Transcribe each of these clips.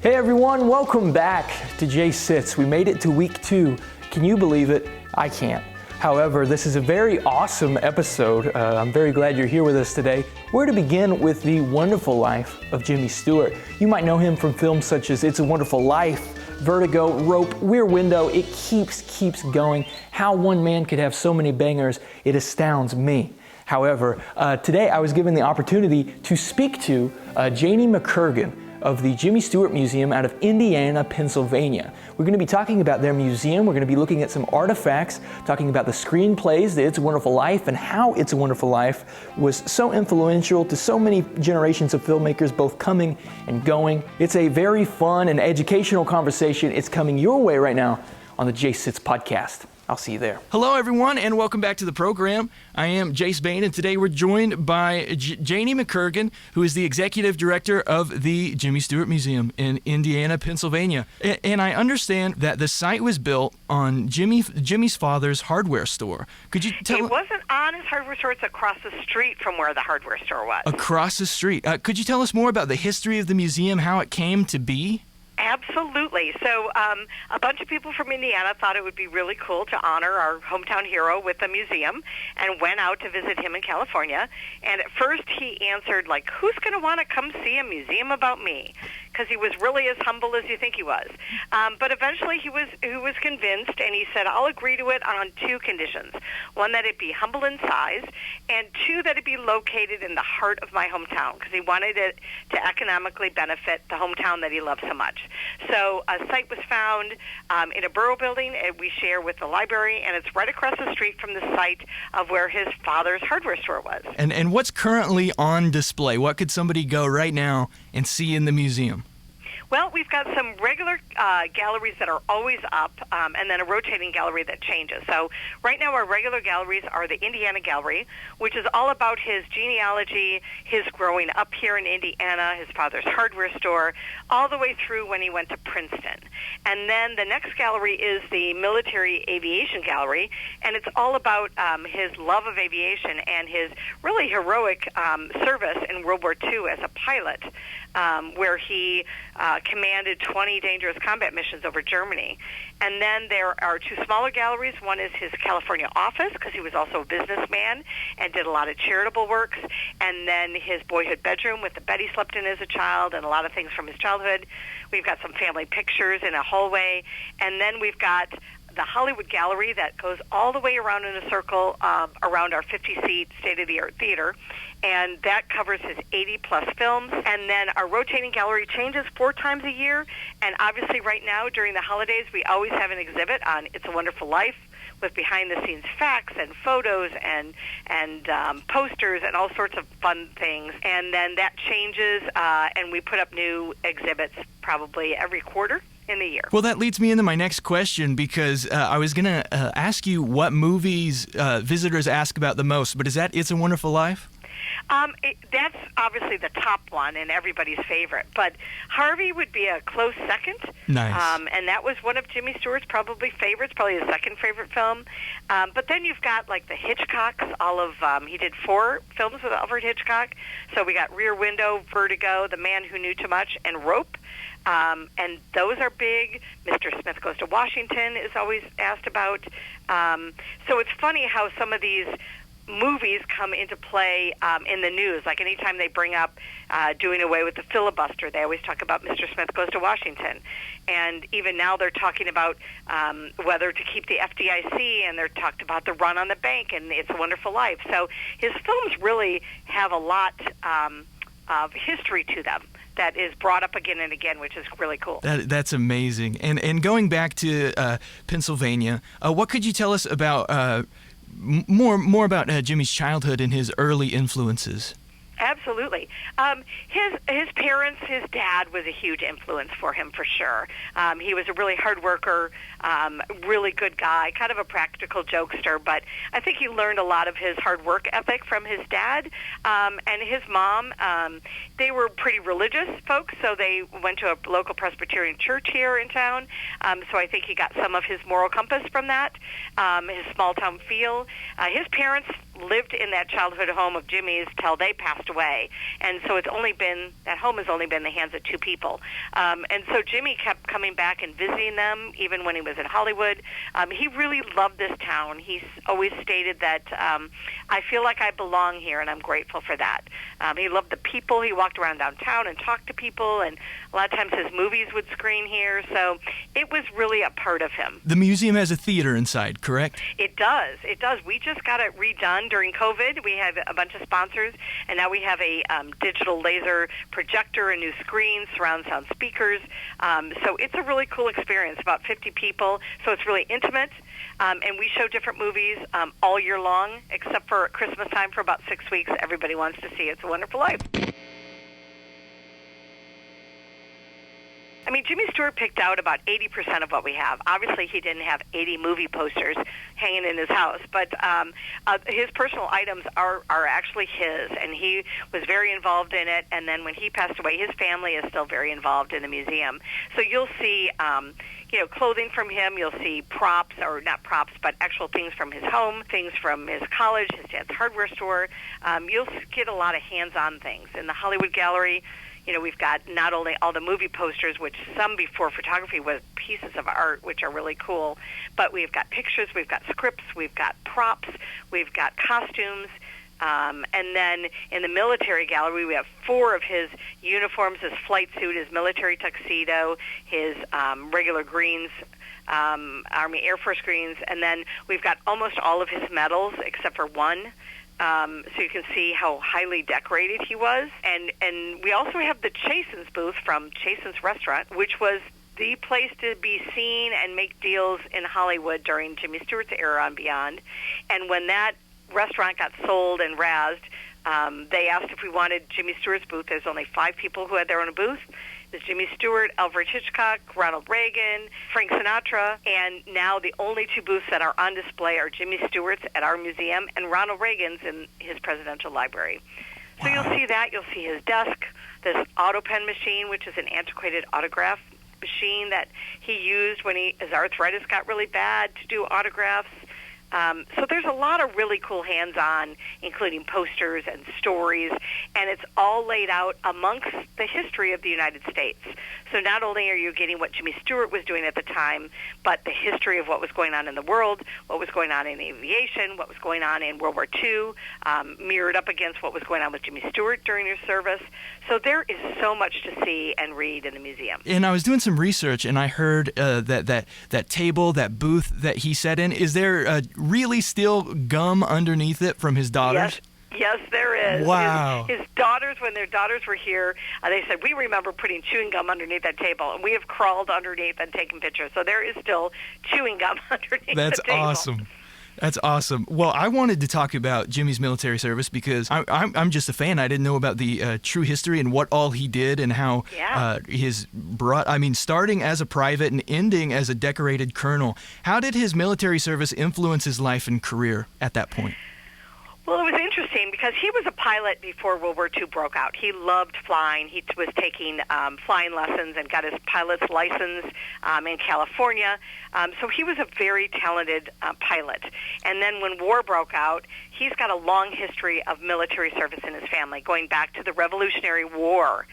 Hey everyone, welcome back to Jace Sits. We made it to week 2. Can you believe it? I can't. However, this is a very awesome episode. I'm very glad you're here with us today. We're to begin with the wonderful life of Jimmy Stewart. You might know him from films such as It's a Wonderful Life, Vertigo, Rope, Rear Window. It keeps going. How one man could have so many bangers, it astounds me. However, today I was given the opportunity to speak to Janie McCurgan of the Jimmy Stewart Museum out of Indiana, Pennsylvania. We're going to be talking about their museum. We're going to be looking at some artifacts, talking about the screenplays, the It's a Wonderful Life, and how It's a Wonderful Life was so influential to so many generations of filmmakers, both coming and going. It's a very fun and educational conversation. It's coming your way right now on the Jace Sits podcast. I'll see you there. Hello, everyone, and welcome back to the program. I am Jace Bain, and today we're joined by Janie McCurgan, who is the executive director of the Jimmy Stewart Museum in Indiana, Pennsylvania. And I understand that the site was built on Jimmy's father's hardware store. Could you tell? It wasn't on his hardware store. It's across the street from where the hardware store was. Across the street. Could you tell us more about the history of the museum, how it came to be? Absolutely. So a bunch of people from Indiana thought it would be really cool to honor our hometown hero with a museum and went out to visit him in California. And at first he answered, like, who's going to want to come see a museum about me? Because he was really as humble as you think he was. But eventually he was convinced, and he said, I'll agree to it on 2 conditions. One, that it be humble in size, and 2, that it be located in the heart of my hometown, because he wanted it to economically benefit the hometown that he loves so much. So a site was found in a borough building we share with the library, and it's right across the street from the site of where his father's hardware store was. And what's currently on display? What could somebody go right now and see in the museum? Well, we've got some regular galleries that are always up, and then a rotating gallery that changes. So right now our regular galleries are the Indiana Gallery, which is all about his genealogy, his growing up here in Indiana, his father's hardware store, all the way through when he went to Princeton. And then the next gallery is the Military Aviation Gallery, and it's all about his love of aviation and his really heroic service in World War II as a pilot, where he commanded 20 dangerous combat missions over Germany. And then there are 2 smaller galleries. One is his California office, because he was also a businessman and did a lot of charitable works. And then his boyhood bedroom with the bed he slept in as a child and a lot of things from his childhood. We've got some family pictures in a hallway. And then we've got the Hollywood Gallery that goes all the way around in a circle around our 50-seat state-of-the-art theater, and that covers his 80-plus films. And then our rotating gallery changes 4 times a year, and obviously right now during the holidays we always have an exhibit on It's a Wonderful Life with behind-the-scenes facts and photos and posters and all sorts of fun things. And then that changes, and we put up new exhibits probably every quarter in the year. Well, that leads me into my next question, because I was going to ask you what movies visitors ask about the most, but is that It's a Wonderful Life? That's obviously the top one and everybody's favorite, but Harvey would be a close second. Nice. And that was one of Jimmy Stewart's probably favorites, probably his second favorite film. But then you've got like the Hitchcocks, he did 4 films with Alfred Hitchcock. So we got Rear Window, Vertigo, The Man Who Knew Too Much, and Rope. And those are big. Mr. Smith Goes to Washington is always asked about. So it's funny how some of these movies come into play in the news. Like anytime they bring up doing away with the filibuster, they always talk about Mr. Smith Goes to Washington. And even now they're talking about whether to keep the FDIC, and they're talked about the run on the bank and It's a Wonderful Life. So his films really have a lot of history to them that is brought up again and again, which is really cool. That's amazing. And going back to Pennsylvania, what could you tell us about more about Jimmy's childhood and his early influences? Absolutely. His parents, his dad was a huge influence for him, for sure. He was a really hard worker, really good guy, kind of a practical jokester, but I think he learned a lot of his hard work ethic from his dad. And his mom, they were pretty religious folks, so they went to a local Presbyterian church here in town. So I think he got some of his moral compass from that, his small-town feel. His parents lived in that childhood home of Jimmy's till they passed away. And so that home has only been in the hands of two people. And so Jimmy kept coming back and visiting them, even when he was in Hollywood. He really loved this town. He's always stated that, I feel like I belong here, and I'm grateful for that. He loved the people. He walked around downtown and talked to people, and a lot of times his movies would screen here. So it was really a part of him. The museum has a theater inside, correct? It does. It does. We just got it redone during COVID. We had a bunch of sponsors, and now we have a digital laser projector and new screens, surround sound speakers. So it's a really cool experience, about 50 people. So it's really intimate, and we show different movies all year long, except for Christmas time for about 6 weeks. Everybody wants to see It's a Wonderful Life. I mean, Jimmy Stewart picked out about 80% of what we have. Obviously, he didn't have 80 movie posters hanging in his house, but his personal items are actually his, and he was very involved in it. And then when he passed away, his family is still very involved in the museum. So you'll see clothing from him. You'll see props, or not props, but actual things from his home, things from his college, his dad's hardware store. You'll get a lot of hands-on things. In the Hollywood Gallery, we've got not only all the movie posters, which some before photography was pieces of art, which are really cool, but we've got pictures, we've got scripts, we've got props, we've got costumes. And then in the military gallery, we have 4 of his uniforms, his flight suit, his military tuxedo, his regular greens, Army Air Force greens, and then we've got almost all of his medals except for one. So you can see how highly decorated he was. And we also have the Chasen's booth from Chasen's Restaurant, which was the place to be seen and make deals in Hollywood during Jimmy Stewart's era and beyond. And when that restaurant got sold and razzed, they asked if we wanted Jimmy Stewart's booth. There's only 5 people who had their own booth. There's Jimmy Stewart, Alfred Hitchcock, Ronald Reagan, Frank Sinatra, and now the only 2 booths that are on display are Jimmy Stewart's at our museum and Ronald Reagan's in his presidential library. So You'll see that. You'll see his desk, this auto pen machine, which is an antiquated autograph machine that he used when his arthritis got really bad to do autographs. So there's a lot of really cool hands-on, including posters and stories, and it's all laid out amongst the history of the United States. So not only are you getting what Jimmy Stewart was doing at the time, but the history of what was going on in the world, what was going on in aviation, what was going on in World War II, mirrored up against what was going on with Jimmy Stewart during his service. So there is so much to see and read in the museum. And I was doing some research, and I heard that table, that booth that he sat in, is there really still gum underneath it from his daughters? Yes, there is. Wow. His daughters, when their daughters were here, they said, we remember putting chewing gum underneath that table, and we have crawled underneath and taken pictures. So there is still chewing gum underneath the table. That's awesome. That's awesome. Well, I wanted to talk about Jimmy's military service because I'm just a fan. I didn't know about the true history and what all he did and how starting as a private and ending as a decorated colonel. How did his military service influence his life and career at that point? Well, it was interesting because he was a pilot before World War II broke out. He loved flying. He was taking flying lessons and got his pilot's license in California. So he was a very talented pilot. And then when war broke out, he's got a long history of military service in his family, going back to the Revolutionary War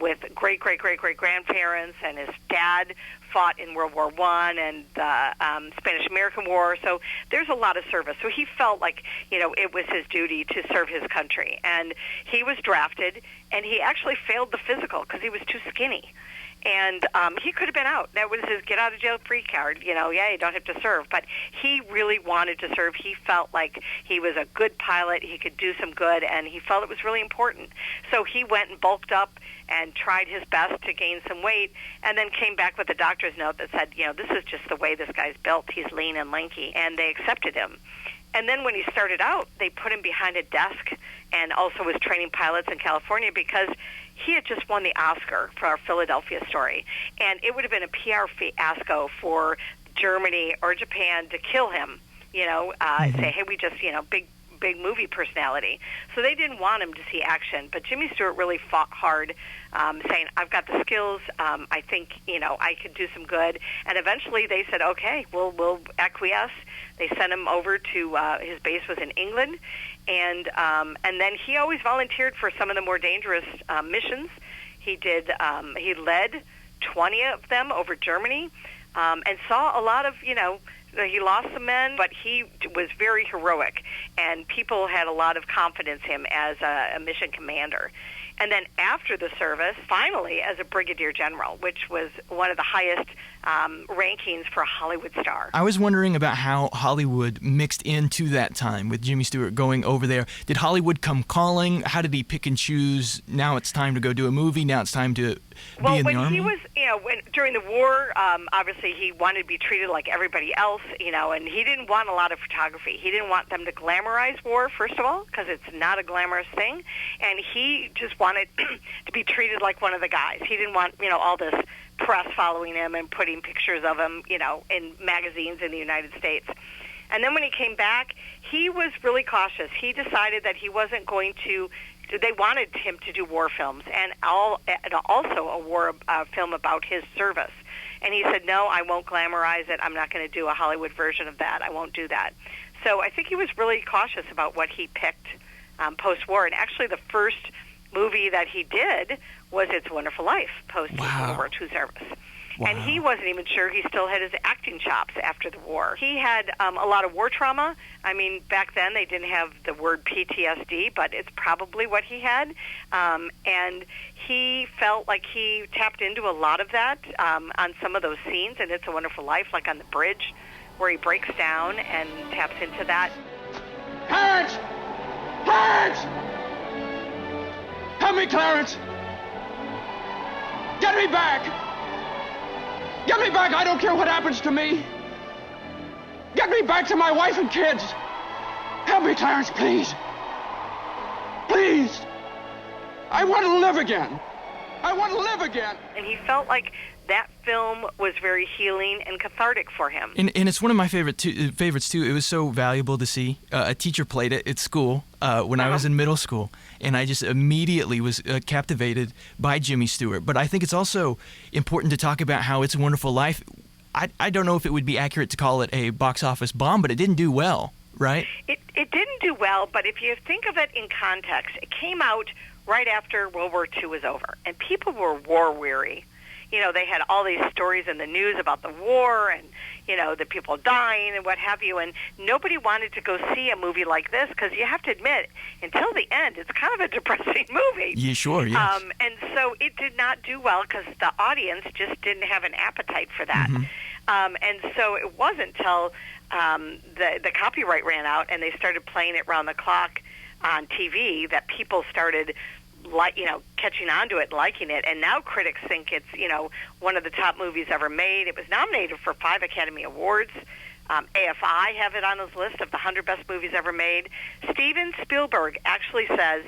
with great-great-great-great-grandparents, and his dad fought in World War I and the Spanish-American War. So there's a lot of service. So he felt like, it was his duty to serve his country. And he was drafted, and he actually failed the physical because he was too skinny. And he could have been out. That was his get-out-of-jail-free card. You don't have to serve. But he really wanted to serve. He felt like he was a good pilot. He could do some good, and he felt it was really important. So he went and bulked up and tried his best to gain some weight, and then came back with a doctor's note that said, this is just the way this guy's built. He's lean and lanky. And they accepted him. And then when he started out, they put him behind a desk and also was training pilots in California because he had just won the Oscar for our Philadelphia story. And it would have been a PR fiasco for Germany or Japan to kill him, say, hey, we just, big big movie personality. So they didn't want him to see action. But Jimmy Stewart really fought hard, saying, I've got the skills. I think, I could do some good. And eventually they said, okay, we'll acquiesce. They sent him over to his base was in England. And then he always volunteered for some of the more dangerous missions. He led 20 of them over Germany, and saw a lot of, he lost some men, but he was very heroic, and people had a lot of confidence in him as a mission commander. And then after the service, finally as a brigadier general, which was one of the highest rankings for a Hollywood star. I was wondering about how Hollywood mixed into that time with Jimmy Stewart going over there. Did Hollywood come calling? How did he pick and choose? Now it's time to go do a movie. Now it's time to be in the Army? He was, during the war, obviously he wanted to be treated like everybody else, and he didn't want a lot of photography. He didn't want them to glamorize war, first of all, because it's not a glamorous thing, and he just wanted to be treated like one of the guys. He didn't want, all this press following him and putting pictures of him, in magazines in the United States. And then when he came back, he was really cautious. He decided that he wasn't going to. They wanted him to do war films and also a war film about his service. And he said, no, I won't glamorize it. I'm not going to do a Hollywood version of that. I won't do that. So I think he was really cautious about what he picked post-war. And actually the first movie that he did was It's a Wonderful Life post-World War II service. Wow. And he wasn't even sure he still had his acting chops after the war. He had a lot of war trauma. I mean, back then they didn't have the word PTSD, but it's probably what he had. And he felt like he tapped into a lot of that on some of those scenes in It's a Wonderful Life, like on the bridge where he breaks down and taps into that. Clarence! Clarence! Help me, Clarence! Get me back! Get me back! I don't care what happens to me! Get me back to my wife and kids! Help me, Clarence, please! Please! I want to live again! I want to live again! And he felt like that film was very healing and cathartic for him. And it's one of my favorites too. It was so valuable to see. A teacher played it at school when I was in middle school, and I just immediately was captivated by Jimmy Stewart. But I think it's also important to talk about how It's a Wonderful Life. I don't know if it would be accurate to call it a box office bomb, but it didn't do well, right? It didn't do well, but if you think of it in context, it came out right after World War II was over, and people were war-weary. They had all these stories in the news about the war and, the people dying and what have you, and nobody wanted to go see a movie like this because you have to admit, until the end, it's kind of a depressing movie. Yeah, sure, yes. And so it did not do well because the audience just didn't have an appetite for that. Mm-hmm. And so it wasn't until the copyright ran out and they started playing it round the clock on TV that people started catching on to it, liking it, and now critics think it's, one of the top movies ever made. It was nominated for 5 Academy Awards. AFI have it on his list of the 100 best movies ever made. Steven Spielberg actually says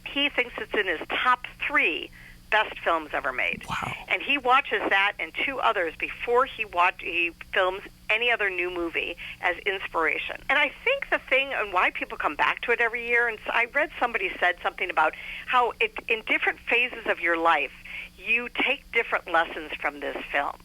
he thinks it's in his top 3 best films ever made. Wow. And he watches that and 2 others before he films any other new movie as inspiration. And I think the thing and why people come back to it every year, and I read somebody said something about how in different phases of your life, you take different lessons from this film.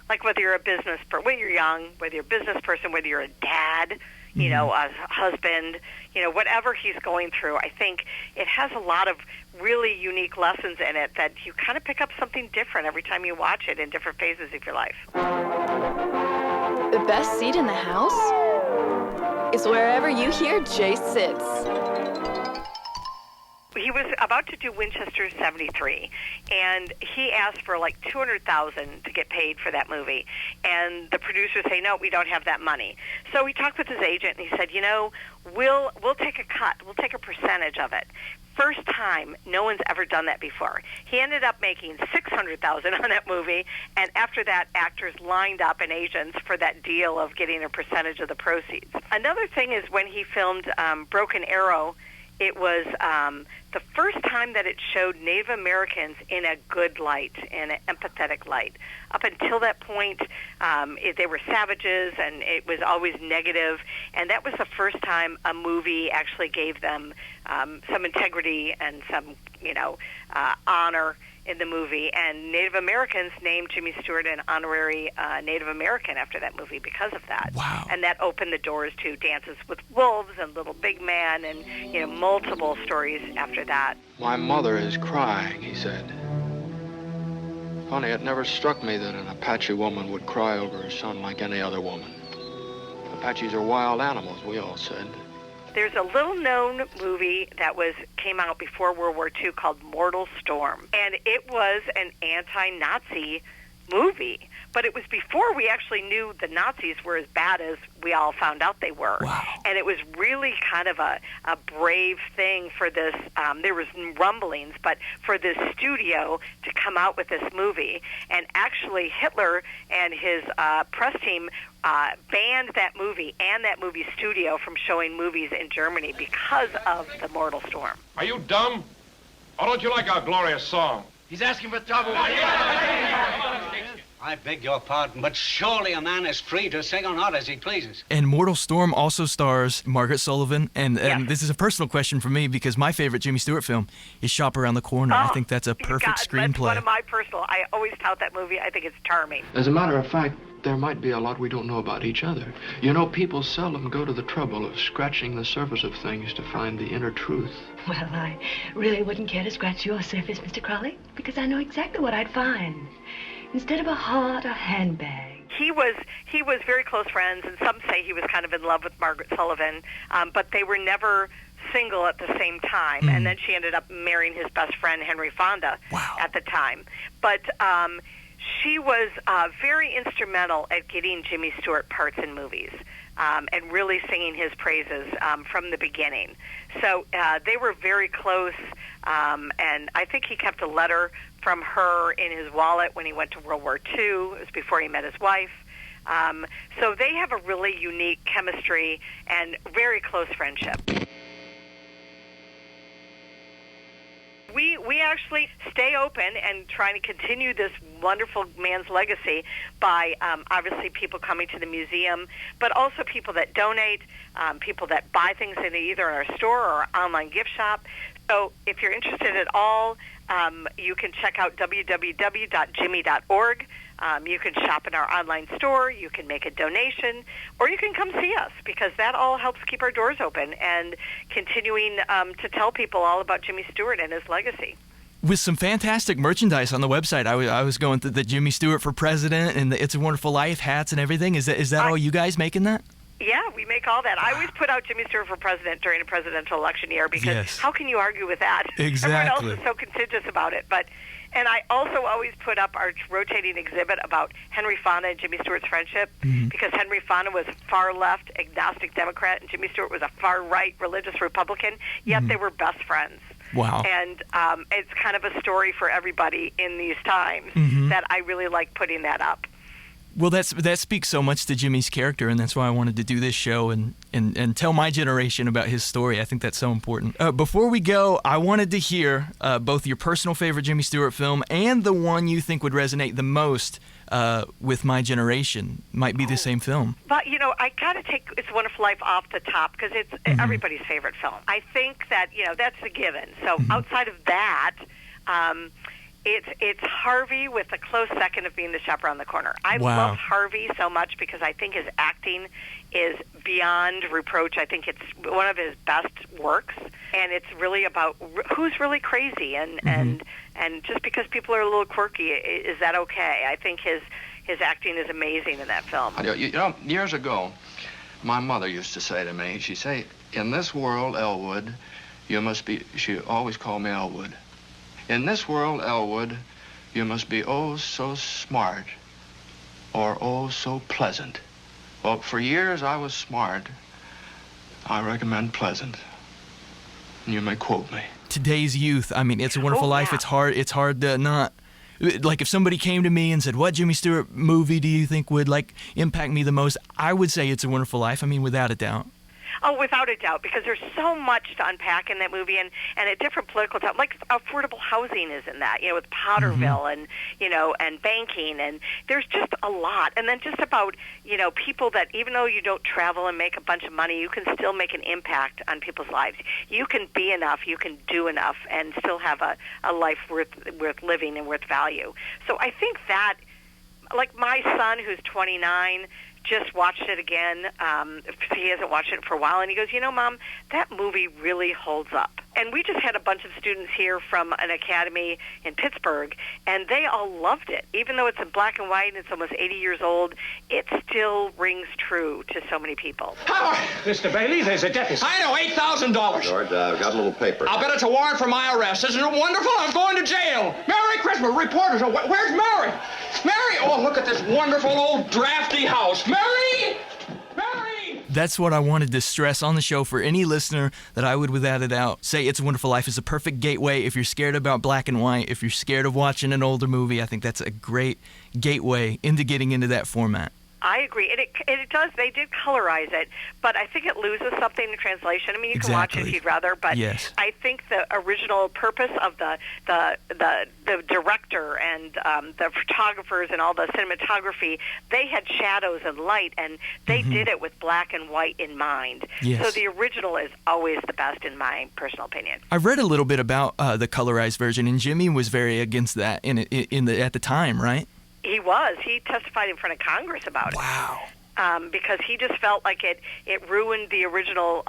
Like whether you're a business person, whether you're young, whether you're a business person, whether you're a dad, a husband, whatever he's going through, I think it has a lot of really unique lessons in it that you kind of pick up something different every time you watch it in different phases of your life. The best seat in the house is wherever you hear Jace Sits. He was about to do Winchester 73, and he asked for like $200,000 to get paid for that movie. And the producers say, no, we don't have that money. So he talked with his agent, and he said, we'll take a cut. We'll take a percentage of it. First time, no one's ever done that before. He ended up making $600,000 on that movie, and after that, actors lined up and agents for that deal of getting a percentage of the proceeds. Another thing is when he filmed Broken Arrow it was the first time that it showed Native Americans in a good light, in an empathetic light. Up until that point, they were savages, and it was always negative. And that was the first time a movie actually gave them some integrity and some, honor in the movie. And Native Americans named Jimmy Stewart an honorary Native American after that movie because of that. Wow. And that opened the doors to Dances with Wolves and Little Big Man and, multiple stories after that. My mother is crying, he said. Funny, it never struck me that an Apache woman would cry over her son like any other woman. Apaches are wild animals, we all said. There's a little-known movie that came out before World War II called Mortal Storm, and it was an anti-Nazi movie. But it was before we actually knew the Nazis were as bad as we all found out they were. Wow. And it was really kind of a brave thing for this, there was rumblings, but for this studio to come out with this movie. And actually Hitler and his press team banned that movie and that movie studio from showing movies in Germany because of the Mortal Storm. Are you dumb? Or don't you like our glorious song? He's asking for trouble. I beg your pardon, but surely a man is free to sing or not as he pleases. And Mortal Storm also stars Margaret Sullivan, and Yes. this is a personal question for me because my favorite Jimmy Stewart film is Shop Around the Corner. I think that's a perfect screenplay. That's one of my personal. I always tout that movie. I think it's charming. As a matter of fact, there might be a lot we don't know about each other. People seldom go to the trouble of scratching the surface of things to find the inner truth. Well, I really wouldn't care to scratch your surface, Mr. Crowley, because I know exactly what I'd find. Instead of a heart, a handbag. He was very close friends, and some say he was kind of in love with Margaret Sullivan, but they were never single at the same time. And then she ended up marrying his best friend, Henry Fonda, at the time. But she was very instrumental at getting Jimmy Stewart parts in movies and really singing his praises from the beginning. So they were very close, and I think he kept a letter from her in his wallet when he went to World War II. It was before he met his wife. So they have a really unique chemistry and very close friendship. We actually stay open and trying to continue this wonderful man's legacy by obviously people coming to the museum, but also people that donate, people that buy things in either our store or our online gift shop. So if you're interested at all, you can check out www.jimmy.org. You can shop in our online store, you can make a donation, or you can come see us, because that all helps keep our doors open and continuing to tell people all about Jimmy Stewart and his legacy. With some fantastic merchandise on the website. I was going through the Jimmy Stewart for President and the It's a Wonderful Life hats and everything. Is that all you guys making that? Yeah, we make all that. I always put out Jimmy Stewart for President during a presidential election year because how can you argue with that? Exactly. Everyone else is so contentious about it. And I also always put up our rotating exhibit about Henry Fonda and Jimmy Stewart's friendship because Henry Fonda was a far-left agnostic Democrat and Jimmy Stewart was a far-right religious Republican, yet they were best friends. Wow. And it's kind of a story for everybody in these times that I really like putting that up. Well, that speaks so much to Jimmy's character, and that's why I wanted to do this show and tell my generation about his story. I think that's so important. Before we go, I wanted to hear both your personal favorite Jimmy Stewart film and the one you think would resonate the most with my generation. Might be the same film. But, I got to take It's a Wonderful Life off the top because it's everybody's favorite film. I think that, that's a given. So outside of that, it's Harvey with a close second of being the Shop Around the Corner. I love Harvey so much because I think his acting is beyond reproach. I think it's one of his best works, and it's really about who's really crazy, and just because people are a little quirky, is that okay? I think his acting is amazing in that film. Years ago, my mother used to say to me, she'd say, in this world, Elwood, you must be, she always called me Elwood. In this world, Elwood, you must be oh so smart or oh so pleasant. Well, for years I was smart. I recommend pleasant. You may quote me. Today's youth, I mean, It's a Wonderful Life. It's hard to not, like, if somebody came to me and said, what Jimmy Stewart movie do you think would, impact me the most? I would say It's a Wonderful Life. I mean, without a doubt. Oh, without a doubt, because there's so much to unpack in that movie, and at different political times, like affordable housing is in that, with Potterville and, and banking, and there's just a lot. And then just about, people that even though you don't travel and make a bunch of money, you can still make an impact on people's lives. You can be enough, you can do enough, and still have a life worth living and worth value. So I think that, like my son, who's 29, just watched it again. He hasn't watched it for a while, and he goes, Mom, that movie really holds up. And we just had a bunch of students here from an academy in Pittsburgh, and they all loved it. Even though it's in black and white and it's almost 80 years old, it still rings true to so many people. Howard! Mr. Bailey, there's a deficit. I know, $8,000. George, I've got a little paper. I'll bet it's a warrant for my arrest. Isn't it wonderful? I'm going to jail. Merry Christmas. Reporters. Where's Mary? Mary! Oh, look at this wonderful old drafty house. Mary! Mary! That's what I wanted to stress on the show for any listener, that I would, without a doubt, say It's a Wonderful Life is a perfect gateway. If you're scared about black and white, if you're scared of watching an older movie, I think that's a great gateway into getting into that format. I agree. It does. They did colorize it, but I think it loses something in translation. I mean, you can watch it if you'd rather, but yes. I think the original purpose of the director and the photographers and all the cinematography, they had shadows and light, and they did it with black and white in mind. Yes. So the original is always the best, in my personal opinion. I've read a little bit about the colorized version, and Jimmy was very against that at the time, right? He was. He testified in front of Congress about it. Wow. Because he just felt like it ruined the original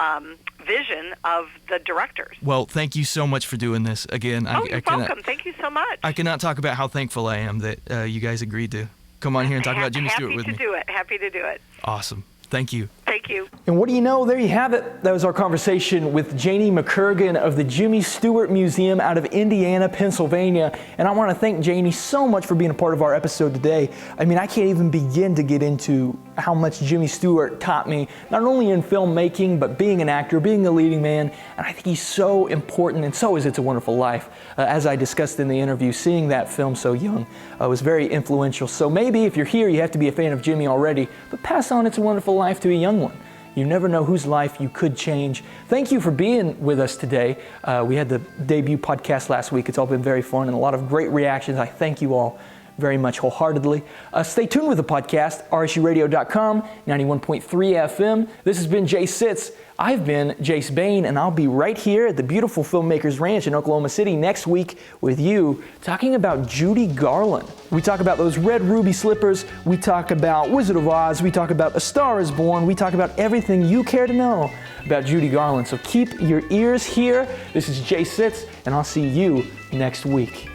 vision of the directors. Well, thank you so much for doing this again. You're welcome. Thank you so much. I cannot talk about how thankful I am that you guys agreed to come on here and talk about Jimmy Stewart with me. Happy to do it. Awesome. Thank you. Thank you. And what do you know? There you have it. That was our conversation with Janie McCurgan of the Jimmy Stewart Museum out of Indiana, Pennsylvania. And I want to thank Janie so much for being a part of our episode today. I mean, I can't even begin to get into how much Jimmy Stewart taught me, not only in filmmaking, but being an actor, being a leading man. And I think he's so important, and so is It's a Wonderful Life. As I discussed in the interview, seeing that film so young was very influential. So maybe if you're here, you have to be a fan of Jimmy already, but pass on It's a Wonderful Life to a young one. You never know whose life you could change. Thank you for being with us today. We had the debut podcast last week. It's all been very fun and a lot of great reactions. I thank you all very much wholeheartedly. Stay tuned with the podcast, RSURadio.com, 91.3 FM. This has been Jace Sits. I've been Jace Bain, and I'll be right here at the beautiful Filmmakers Ranch in Oklahoma City next week with you, talking about Judy Garland. We talk about those red ruby slippers. We talk about Wizard of Oz. We talk about A Star is Born. We talk about everything you care to know about Judy Garland. So keep your ears here. This is Jace Sits, and I'll see you next week.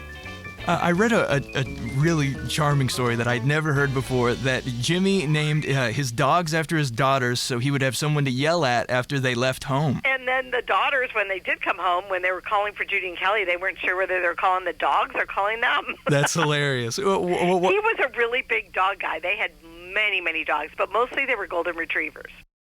I read a really charming story that I'd never heard before, that Jimmy named his dogs after his daughters so he would have someone to yell at after they left home. And then the daughters, when they did come home, when they were calling for Judy and Kelly, they weren't sure whether they were calling the dogs or calling them. That's hilarious. He was a really big dog guy. They had many, many dogs, but mostly they were golden retrievers.